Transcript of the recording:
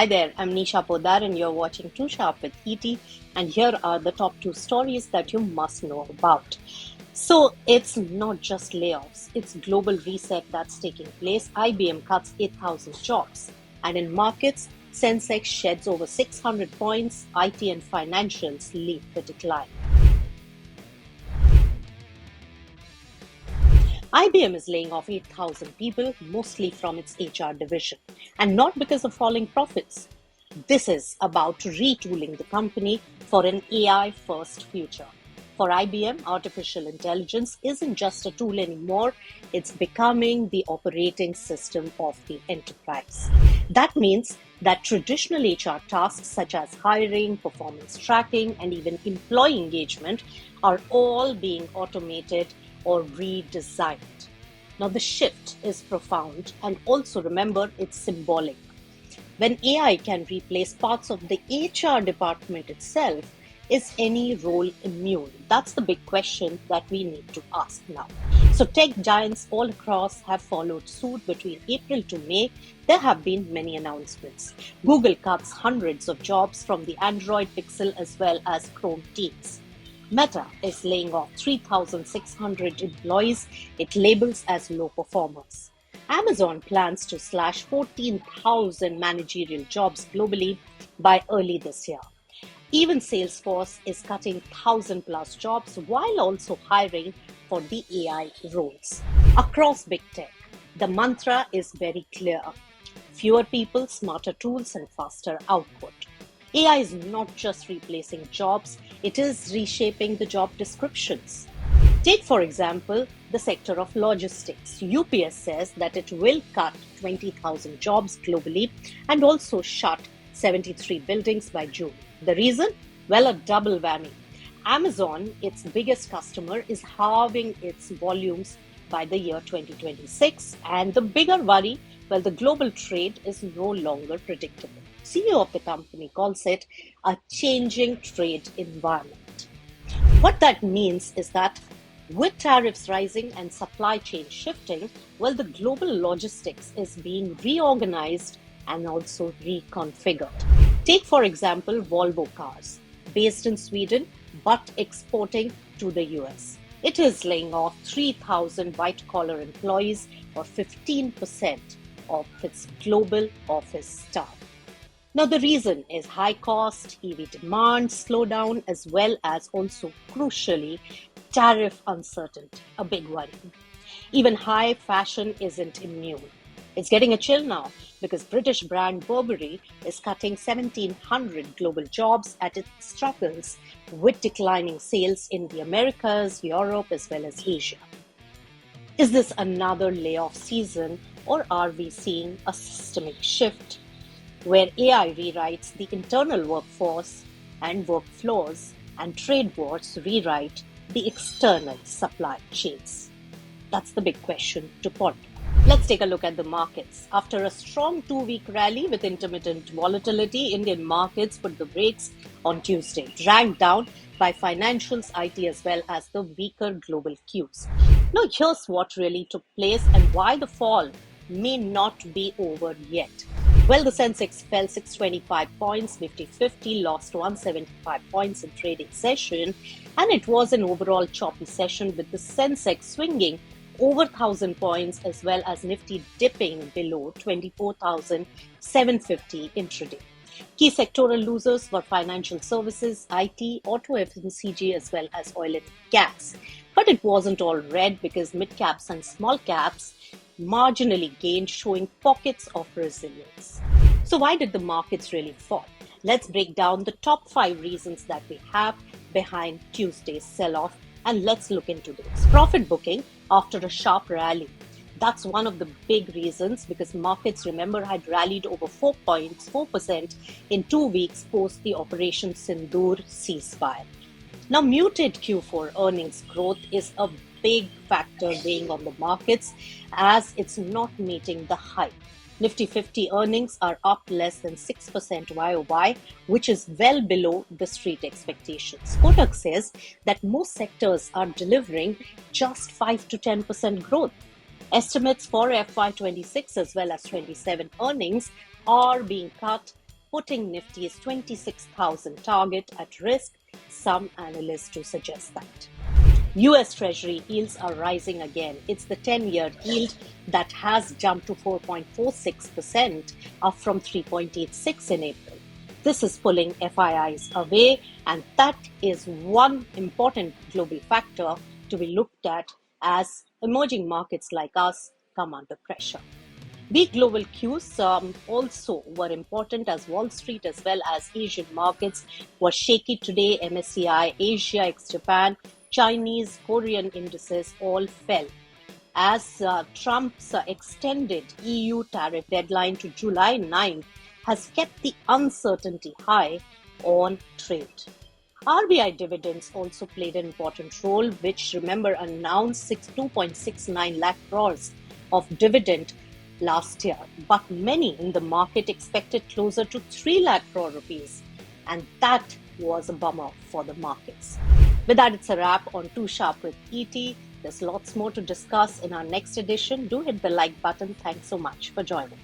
Hi there, I'm Nisha Podar and you're watching Too Sharp with ET, and here are the top two stories that you must know about. So it's not just layoffs, it's global reset that's taking place. IBM cuts 8,000 jobs, and in markets, Sensex sheds over 600 points, IT and financials lead the decline. IBM is laying off 8,000 people, mostly from its HR division, and not because of falling profits. This is about retooling the company for an AI first future. For IBM, artificial intelligence isn't just a tool anymore, it's becoming the operating system of the enterprise. That means that traditional HR tasks such as hiring, performance tracking, and even employee engagement are all being automated or redesigned. Now, the shift is profound, and also remember it's symbolic. When AI can replace parts of the HR department itself, is any role immune? That's the big question that we need to ask now. So, tech giants all across have followed suit. Between April to May, there have been many announcements. Google cuts hundreds of jobs from the Android Pixel as well as Chrome teams. Meta is laying off 3,600 employees it labels as low performers. Amazon plans to slash 14,000 managerial jobs globally by early this year. Even Salesforce is cutting 1,000 plus jobs while also hiring for the AI roles. Across big tech, the mantra is very clear: fewer people, smarter tools, and faster output. AI is not just replacing jobs, it is reshaping the job descriptions. Take, for example, the sector of logistics. UPS says that it will cut 20,000 jobs globally and also shut 73 buildings by June. The reason? Well, a double whammy. Amazon, its biggest customer, is halving its volumes by the year 2026. And the bigger worry, well, the global trade is no longer predictable. CEO of the company calls it a changing trade environment. What that means is that with tariffs rising and supply chain shifting, well, the global logistics is being reorganized and also reconfigured. Take, for example, Volvo Cars, based in Sweden but exporting to the US. It is laying off 3,000 white collar employees, or 15% of its global office staff. Now, the reason is high cost, EV demand slowdown, as well as also, crucially, tariff uncertainty, a big worry. Even high fashion isn't immune. It's getting a chill now because British brand Burberry is cutting 1,700 global jobs as it struggles with declining sales in the Americas, Europe, as well as Asia. Is this another layoff season, or are we seeing a systemic shift where AI rewrites the internal workforce and workflows and trade wars rewrite the external supply chains? That's the big question to ponder. Let's take a look at the markets. After a strong 2-week rally with intermittent volatility, Indian markets put the brakes on Tuesday, dragged down by financials, IT, as well as the weaker global cues. Now, here's what really took place and why the fall may not be over yet. Well, the Sensex fell 625 points, Nifty 50 lost 175 points in trading session, and it was an overall choppy session with the Sensex swinging over 1,000 points as well as Nifty dipping below 24,750 intraday. Key sectoral losers were financial services, IT, auto FMCG, as well as oil and gas. But it wasn't all red because mid caps and small caps marginally gained, showing pockets of resilience. So why did the markets really fall? Let's break down the top 5 reasons that we have behind Tuesday's sell-off, and let's look into this. Profit booking after a sharp rally. That's one of the big reasons because markets, remember, had rallied over 4% in 2 weeks post the Operation Sindoor ceasefire. Now, muted Q4 earnings growth is a big factor weighing on the markets as it's not meeting the hype. Nifty 50 earnings are up less than 6% YOY, which is well below the street expectations. Kotak says that most sectors are delivering just 5 to 10% growth. Estimates for FY26 as well as 27 earnings are being cut putting Nifty's 26,000 target at risk. Some analysts do suggest that. US Treasury yields are rising again. It's the 10-year yield that has jumped to 4.46%, up from 3.86 in April. This is pulling FIIs away, and that is one important global factor to be looked at as emerging markets like us come under pressure. Weak global cues also were important, as Wall Street as well as Asian markets were shaky today. MSCI Asia ex-Japan, Chinese, Korean indices all fell as Trump's extended EU tariff deadline to July 9 has kept the uncertainty high on trade. RBI dividends also played an important role, which, remember, announced 2.69 lakh crores of dividend last year. But many in the market expected closer to 3 lakh crore rupees. And that was a bummer for the markets. With that, it's a wrap on Too Sharp with ET. There's lots more to discuss in our next edition. Do hit the like button. Thanks so much for joining.